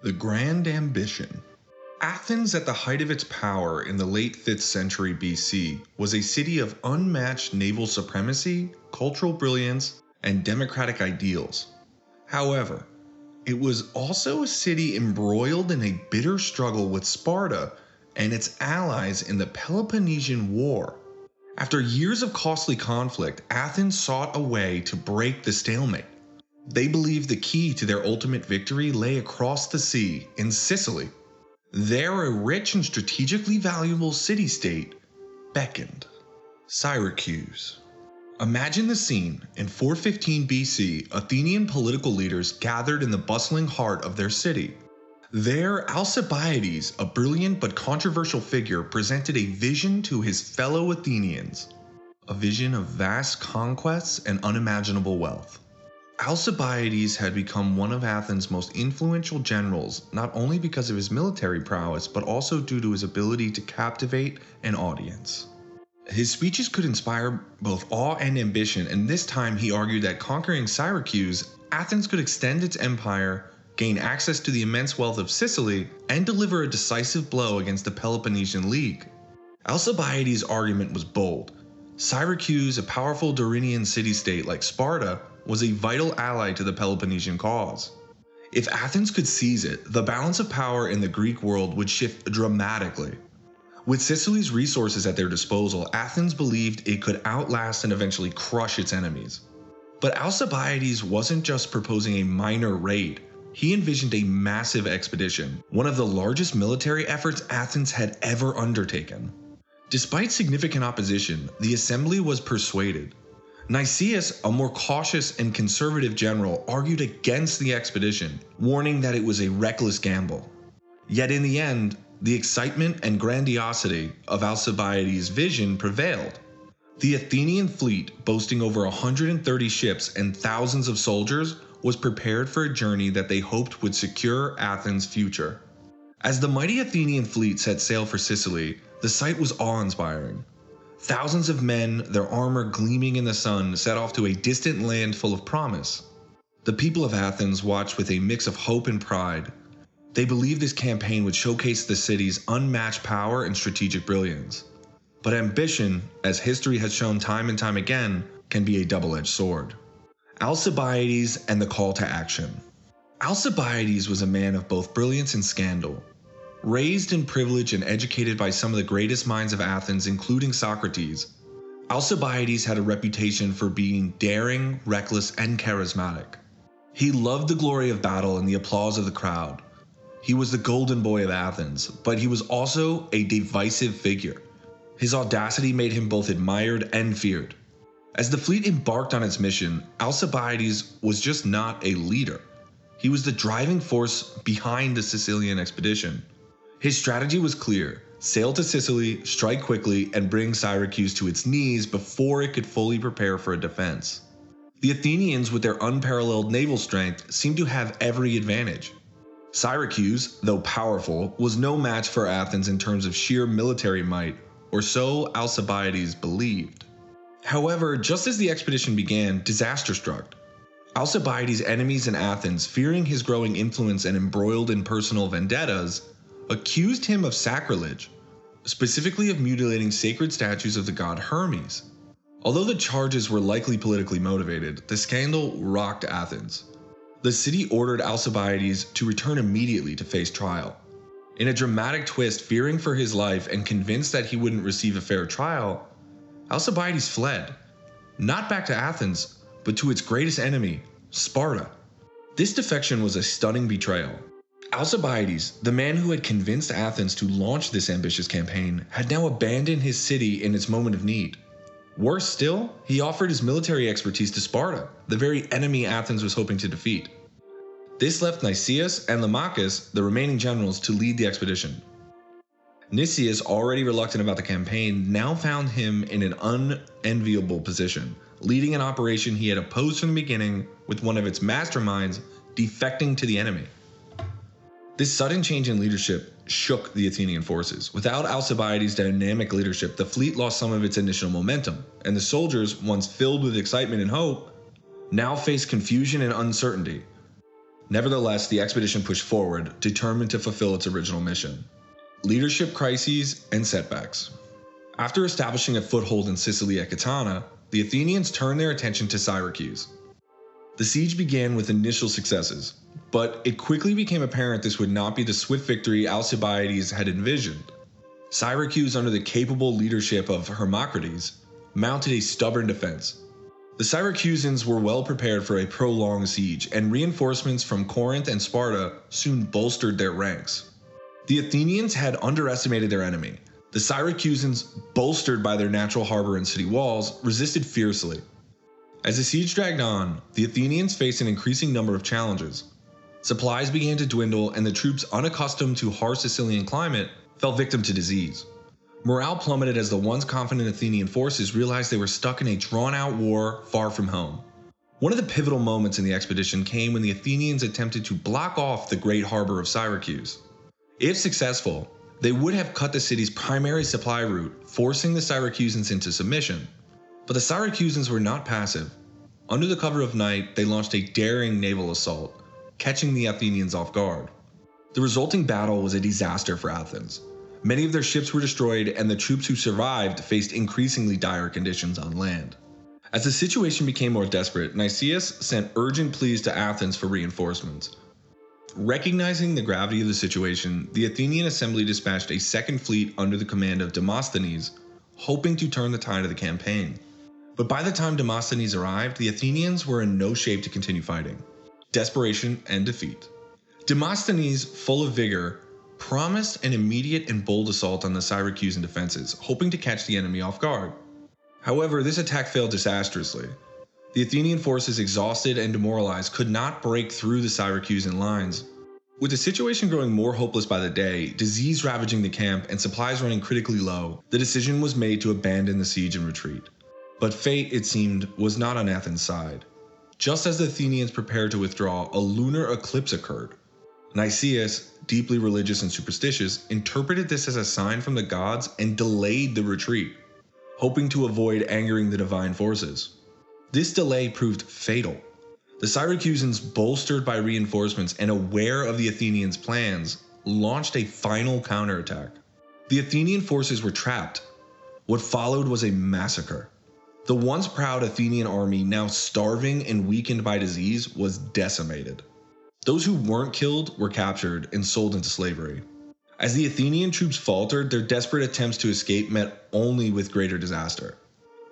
The Grand Ambition. Athens, at the height of its power in the late 5th century BC, was a city of unmatched naval supremacy, cultural brilliance, and democratic ideals. However, it was also a city embroiled in a bitter struggle with Sparta and its allies in the Peloponnesian War. After years of costly conflict, Athens sought a way to break the stalemate. They believed the key to their ultimate victory lay across the sea in Sicily. There, a rich and strategically valuable city-state beckoned. Syracuse. Imagine the scene. In 415 BC, Athenian political leaders gathered in the bustling heart of their city. There, Alcibiades, a brilliant but controversial figure, presented a vision to his fellow Athenians. A vision of vast conquests and unimaginable wealth. Alcibiades had become one of Athens' most influential generals, not only because of his military prowess, but also due to his ability to captivate an audience. His speeches could inspire both awe and ambition, and this time he argued that conquering Syracuse, Athens could extend its empire, gain access to the immense wealth of Sicily, and deliver a decisive blow against the Peloponnesian League. Alcibiades' argument was bold. Syracuse, a powerful Dorian city-state like Sparta, was a vital ally to the Peloponnesian cause. If Athens could seize it, the balance of power in the Greek world would shift dramatically. With Sicily's resources at their disposal, Athens believed it could outlast and eventually crush its enemies. But Alcibiades wasn't just proposing a minor raid. He envisioned a massive expedition, one of the largest military efforts Athens had ever undertaken. Despite significant opposition, the assembly was persuaded. Nicias, a more cautious and conservative general, argued against the expedition, warning that it was a reckless gamble. Yet in the end, the excitement and grandiosity of Alcibiades' vision prevailed. The Athenian fleet, boasting over 130 ships and thousands of soldiers, was prepared for a journey that they hoped would secure Athens' future. As the mighty Athenian fleet set sail for Sicily, the sight was awe-inspiring. Thousands of men, their armor gleaming in the sun, set off to a distant land full of promise. The people of Athens watched with a mix of hope and pride. They believed this campaign would showcase the city's unmatched power and strategic brilliance. But ambition, as history has shown time and time again, can be a double-edged sword. Alcibiades and the call to action. Alcibiades was a man of both brilliance and scandal. Raised in privilege and educated by some of the greatest minds of Athens, including Socrates, Alcibiades had a reputation for being daring, reckless, and charismatic. He loved the glory of battle and the applause of the crowd. He was the golden boy of Athens, but he was also a divisive figure. His audacity made him both admired and feared. As the fleet embarked on its mission, Alcibiades was just not a leader. He was the driving force behind the Sicilian expedition. His strategy was clear: sail to Sicily, strike quickly, and bring Syracuse to its knees before it could fully prepare for a defense. The Athenians, with their unparalleled naval strength, seemed to have every advantage. Syracuse, though powerful, was no match for Athens in terms of sheer military might, or so Alcibiades believed. However, just as the expedition began, disaster struck. Alcibiades' enemies in Athens, fearing his growing influence and embroiled in personal vendettas, accused him of sacrilege, specifically of mutilating sacred statues of the god Hermes. Although the charges were likely politically motivated, the scandal rocked Athens. The city ordered Alcibiades to return immediately to face trial. In a dramatic twist, fearing for his life and convinced that he wouldn't receive a fair trial, Alcibiades fled, not back to Athens, but to its greatest enemy, Sparta. This defection was a stunning betrayal. Alcibiades, the man who had convinced Athens to launch this ambitious campaign, had now abandoned his city in its moment of need. Worse still, he offered his military expertise to Sparta, the very enemy Athens was hoping to defeat. This left Nicias and Lamachus, the remaining generals, to lead the expedition. Nicias, already reluctant about the campaign, now found him in an unenviable position, leading an operation he had opposed from the beginning, with one of its masterminds defecting to the enemy. This sudden change in leadership shook the Athenian forces. Without Alcibiades' dynamic leadership, the fleet lost some of its initial momentum, and the soldiers, once filled with excitement and hope, now faced confusion and uncertainty. Nevertheless, the expedition pushed forward, determined to fulfill its original mission. Leadership crises and setbacks. After establishing a foothold in Sicily at Catana, the Athenians turned their attention to Syracuse. The siege began with initial successes, but it quickly became apparent this would not be the swift victory Alcibiades had envisioned. Syracuse, under the capable leadership of Hermocrates, mounted a stubborn defense. The Syracusans were well prepared for a prolonged siege, and reinforcements from Corinth and Sparta soon bolstered their ranks. The Athenians had underestimated their enemy. The Syracusans, bolstered by their natural harbor and city walls, resisted fiercely. As the siege dragged on, the Athenians faced an increasing number of challenges. Supplies began to dwindle, and the troops, unaccustomed to harsh Sicilian climate, fell victim to disease. Morale plummeted as the once confident Athenian forces realized they were stuck in a drawn-out war far from home. One of the pivotal moments in the expedition came when the Athenians attempted to block off the great harbor of Syracuse. If successful, they would have cut the city's primary supply route, forcing the Syracusans into submission. But the Syracusans were not passive. Under the cover of night, they launched a daring naval assault, catching the Athenians off guard. The resulting battle was a disaster for Athens. Many of their ships were destroyed, and the troops who survived faced increasingly dire conditions on land. As the situation became more desperate, Nicias sent urgent pleas to Athens for reinforcements. Recognizing the gravity of the situation, the Athenian assembly dispatched a second fleet under the command of Demosthenes, hoping to turn the tide of the campaign. But by the time Demosthenes arrived, the Athenians were in no shape to continue fighting. Desperation and Defeat. Demosthenes, full of vigor, promised an immediate and bold assault on the Syracusan defenses, hoping to catch the enemy off guard. However, this attack failed disastrously. The Athenian forces, exhausted and demoralized, could not break through the Syracusan lines. With the situation growing more hopeless by the day, disease ravaging the camp, and supplies running critically low, the decision was made to abandon the siege and retreat. But fate, it seemed, was not on Athens' side. Just as the Athenians prepared to withdraw, a lunar eclipse occurred. Nicias, deeply religious and superstitious, interpreted this as a sign from the gods and delayed the retreat, hoping to avoid angering the divine forces. This delay proved fatal. The Syracusans, bolstered by reinforcements and aware of the Athenians' plans, launched a final counterattack. The Athenian forces were trapped. What followed was a massacre. The once proud Athenian army, now starving and weakened by disease, was decimated. Those who weren't killed were captured and sold into slavery. As the Athenian troops faltered, their desperate attempts to escape met only with greater disaster.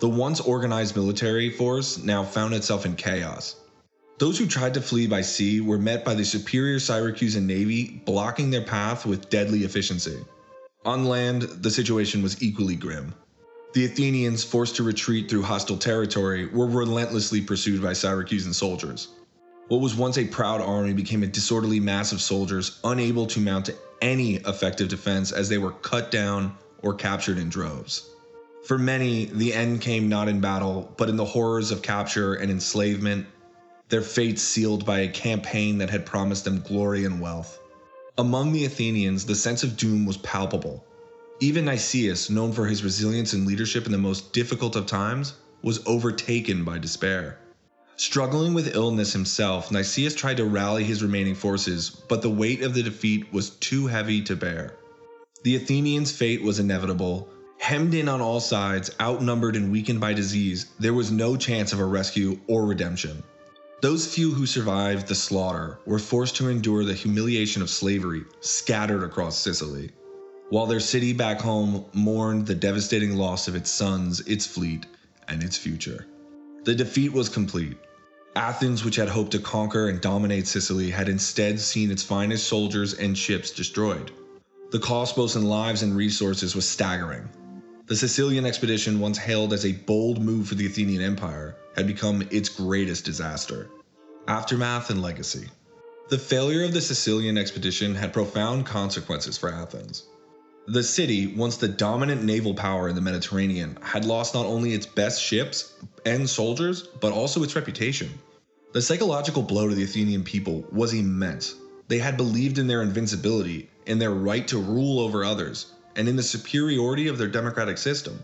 The once organized military force now found itself in chaos. Those who tried to flee by sea were met by the superior Syracusan navy, blocking their path with deadly efficiency. On land, the situation was equally grim. The Athenians, forced to retreat through hostile territory, were relentlessly pursued by Syracusan soldiers. What was once a proud army became a disorderly mass of soldiers, unable to mount any effective defense as they were cut down or captured in droves. For many, the end came not in battle, but in the horrors of capture and enslavement, their fates sealed by a campaign that had promised them glory and wealth. Among the Athenians, the sense of doom was palpable. Even Nicias, known for his resilience and leadership in the most difficult of times, was overtaken by despair. Struggling with illness himself, Nicias tried to rally his remaining forces, but the weight of the defeat was too heavy to bear. The Athenians' fate was inevitable. Hemmed in on all sides, outnumbered and weakened by disease, there was no chance of a rescue or redemption. Those few who survived the slaughter were forced to endure the humiliation of slavery, scattered across Sicily, while their city back home mourned the devastating loss of its sons, its fleet, and its future. The defeat was complete. Athens, which had hoped to conquer and dominate Sicily, had instead seen its finest soldiers and ships destroyed. The cost both in lives and resources was staggering. The Sicilian expedition, once hailed as a bold move for the Athenian Empire, had become its greatest disaster. Aftermath and legacy. The failure of the Sicilian expedition had profound consequences for Athens. The city, once the dominant naval power in the Mediterranean, had lost not only its best ships and soldiers, but also its reputation. The psychological blow to the Athenian people was immense. They had believed in their invincibility, in their right to rule over others, and in the superiority of their democratic system.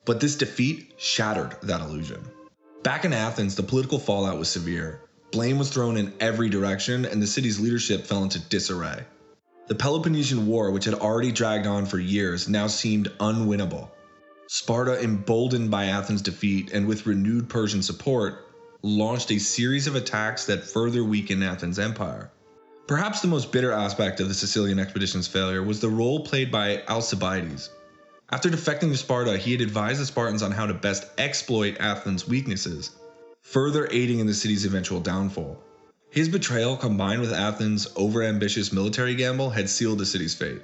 But this defeat shattered that illusion. Back in Athens, the political fallout was severe. Blame was thrown in every direction, and the city's leadership fell into disarray. The Peloponnesian War, which had already dragged on for years, now seemed unwinnable. Sparta, emboldened by Athens' defeat and with renewed Persian support, launched a series of attacks that further weakened Athens' empire. Perhaps the most bitter aspect of the Sicilian expedition's failure was the role played by Alcibiades. After defecting to Sparta, he had advised the Spartans on how to best exploit Athens' weaknesses, further aiding in the city's eventual downfall. His betrayal, combined with Athens' overambitious military gamble, had sealed the city's fate.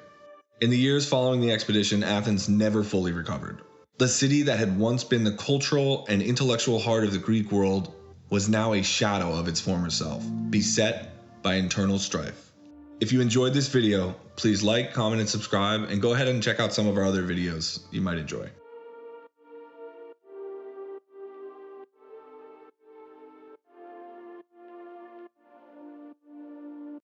In the years following the expedition, Athens never fully recovered. The city that had once been the cultural and intellectual heart of the Greek world was now a shadow of its former self, beset by internal strife. If you enjoyed this video, please like, comment, and subscribe, and go ahead and check out some of our other videos you might enjoy.